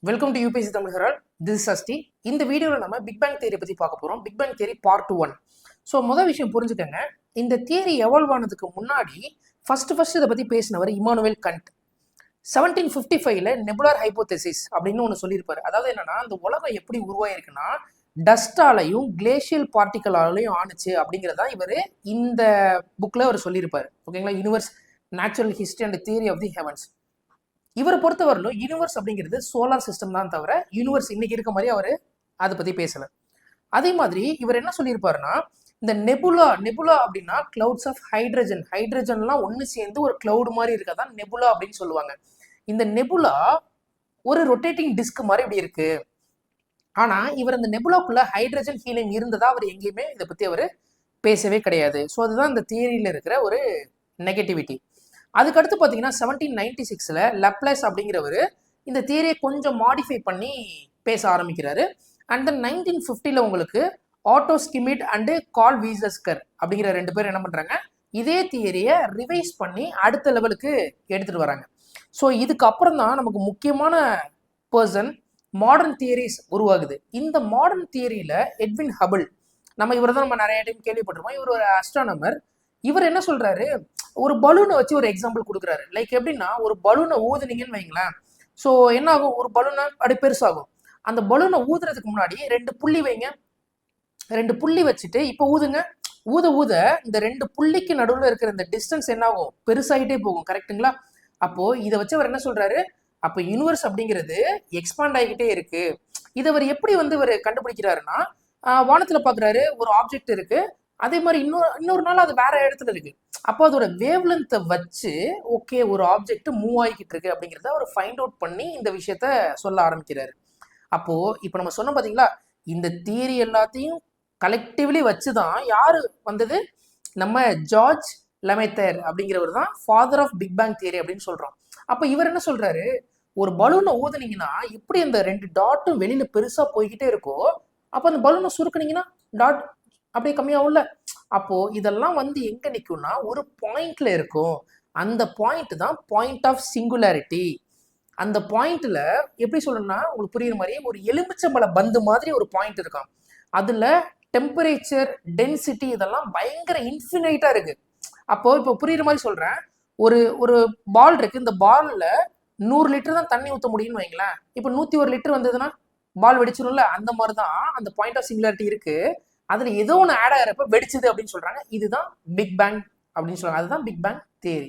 Welcome to UPSC Tamil Herald. This சஷ்டி. இந்த வீடியோவில் நம்ம பிக் பேங் தியரி பற்றி பார்க்க போகிறோம். Big bang theory part 1. So முதல் விஷயம் புரிஞ்சுக்கங்க, இந்த தியரி எவால்வ் ஆனதுக்கு முன்னாடி ஃபர்ஸ்ட் இதை பற்றி பேசினவர் இமானுவேல் கண்ட். 1755ல நெபுலார் ஹைப்போதெசிஸ் அப்படின்னு ஒன்று சொல்லியிருப்பாரு. அதாவது என்னன்னா, அந்த உலகம் எப்படி உருவாயிருக்குன்னா டஸ்டாலையும் கிளேஷியல் பார்ட்டிகலாலையும் ஆணுச்சு அப்படிங்கிறதா இவர் இந்த புக்கில் அவர் சொல்லியிருப்பாரு. ஓகேங்களா? Universe, natural history and theory of the heavens. இவரை பொறுத்தவரையிலும் யூனிவர்ஸ் அப்படிங்கிறது சோலார் சிஸ்டம் தான் தவிர யூனிவர்ஸ் இன்னைக்கு இருக்க மாதிரி அவர் அதை பற்றி பேசலை. அதே மாதிரி இவர் என்ன சொல்லியிருப்பாருன்னா, இந்த நெபுலா அப்படின்னா கிளவுட்ஸ் ஆஃப் ஹைட்ரஜன்லாம் ஒன்று சேர்ந்து ஒரு கிளவுட் மாதிரி இருக்கதான் நெபுலா அப்படின்னு சொல்லுவாங்க. இந்த நெபுலா ஒரு ரொட்டேட்டிங் டிஸ்க் மாதிரி இப்படி இருக்கு. ஆனால் இவர் அந்த நெபுலாக்குள்ள ஹைட்ரஜன் ஹீலியம் இருந்ததா அவர் எங்கேயுமே இதை பற்றி அவர் பேசவே கிடையாது. ஸோ அதுதான் இந்த தியரியில் இருக்கிற ஒரு நெகட்டிவிட்டி. அதுக்கடுத்து பார்த்தீங்கன்னா 1796ல் லப்ளேஸ் அப்படிங்கிறவர் இந்த தியரியை கொஞ்சம் மாடிஃபை பண்ணி பேச ஆரம்பிக்கிறாரு. அண்ட் தென் 1950ல் உங்களுக்கு ஆட்டோ ஸ்கிமிட் அண்டு கால் வீசஸ்கர் அப்படிங்கிற 2 பேர் என்ன பண்ணுறாங்க, இதே தியரியை ரிவைஸ் பண்ணி அடுத்த லெவலுக்கு எடுத்துகிட்டு வராங்க. ஸோ இதுக்கப்புறம் தான் நமக்கு முக்கியமான பர்சன் மாடர்ன் தியரிஸ் உருவாகுது. இந்த மாடர்ன் தியரியில் எட்வின் ஹபிள், இவர் தான் நம்ம நிறைய டைம் கேள்விப்பட்டிருப்போம். இவர் ஒரு அஸ்ட்ரானமர். இவர் என்ன சொல்றாரு, ஒரு பலூனை வச்சு ஒரு எக்ஸாம்பிள் கொடுக்குறாரு. லைக் எப்படின்னா, ஒரு பலூனை ஊதுனீங்கன்னு வைங்களேன். ஸோ என்ன ஆகும், ஒரு பலூனை அப்படி பெருசாகும். அந்த பலூனை ஊதுறதுக்கு முன்னாடி 2 புள்ளி வைங்க. 2 புள்ளி வச்சுட்டு இப்போ ஊதுங்க. ஊத இந்த 2 புள்ளிக்கு நடுவில் இருக்கிற இந்த டிஸ்டன்ஸ் என்ன ஆகும், பெருசாகிட்டே போகும். கரெக்டுங்களா? அப்போ இதை வச்சு அவர் என்ன சொல்றாரு, அப்போ யூனிவர்ஸ் அப்படிங்கிறது எக்ஸ்பாண்ட் ஆகிக்கிட்டே இருக்கு. இதை அவர் எப்படி இவர் கண்டுபிடிக்கிறாருன்னா, வானத்துல பாக்குறாரு, ஒரு ஆப்ஜெக்ட் இருக்கு. அதே மாதிரி இன்னொரு நாள் அது வேற இடத்துல இருக்கு. அப்போ அதோட வேவ் லென்த்தை வச்சு ஓகே ஒரு ஆப்ஜெக்ட் மூவ் ஆகிக்கிட்டு இருக்கு அப்படிங்கிறத அவர் ஃபைண்ட் அவுட் பண்ணி இந்த விஷயத்த சொல்ல ஆரம்பிக்கிறாரு. அப்போ இப்போ நம்ம சொன்னோம் பாத்தீங்களா, இந்த தியரி எல்லாத்தையும் கலெக்டிவ்லி வச்சுதான் யாரு வந்தது, நம்ம ஜார்ஜ் லெமைத்தர் அப்படிங்கிறவர் தான் father of big bang theory அப்படின்னு சொல்றோம். அப்போ இவர் என்ன சொல்றாரு, ஒரு பலூனை ஊதுனீங்கன்னா எப்படி அந்த 2 டாட்டும் வெளியில பெருசா போய்கிட்டே இருக்கோ, அப்போ அந்த பலூனை சுருக்குனீங்கன்னா டாட் அப்படியே கம்மியாகும்ல. அப்போ இதெல்லாம் எங்க நிற்கும்னா ஒரு பாயிண்ட்ல இருக்கும். அந்த பாயிண்ட் தான் பாயிண்ட் ஆஃப் சிங்குலாரிட்டி. அந்த பாயிண்ட்ல எப்படி சொல்லணும்னா, உங்களுக்கு புரியுற மாதிரி ஒரு எலுமிச்சம்பழ பந்து மாதிரி ஒரு பாயிண்ட் இருக்கும். அதுல டெம்பரேச்சர், டென்சிட்டி இதெல்லாம் பயங்கர இன்ஃபினைட்டா இருக்கு. அப்போ இப்போ புரியுற மாதிரி சொல்றேன், ஒரு பால் இருக்கு. இந்த பால்ல 100 லிட்டர் தான் தண்ணி ஊற்ற முடியும்னு வைங்களேன். இப்போ 101 லிட்டர் வந்ததுன்னா பால் வெடிச்சிடும்ல. அந்த மாதிரி தான் அந்த பாயிண்ட் ஆஃப் சிங்குலாரிட்டி இருக்கு. அதுல ஏதோ ஒன்று ஆட் ஆகிறப்ப வெடிச்சுது அப்படின்னு சொல்றாங்க. இதுதான் பிக் பேங் அப்படின்னு சொல்றாங்க. அதுதான் பிக் பேங் தியரி.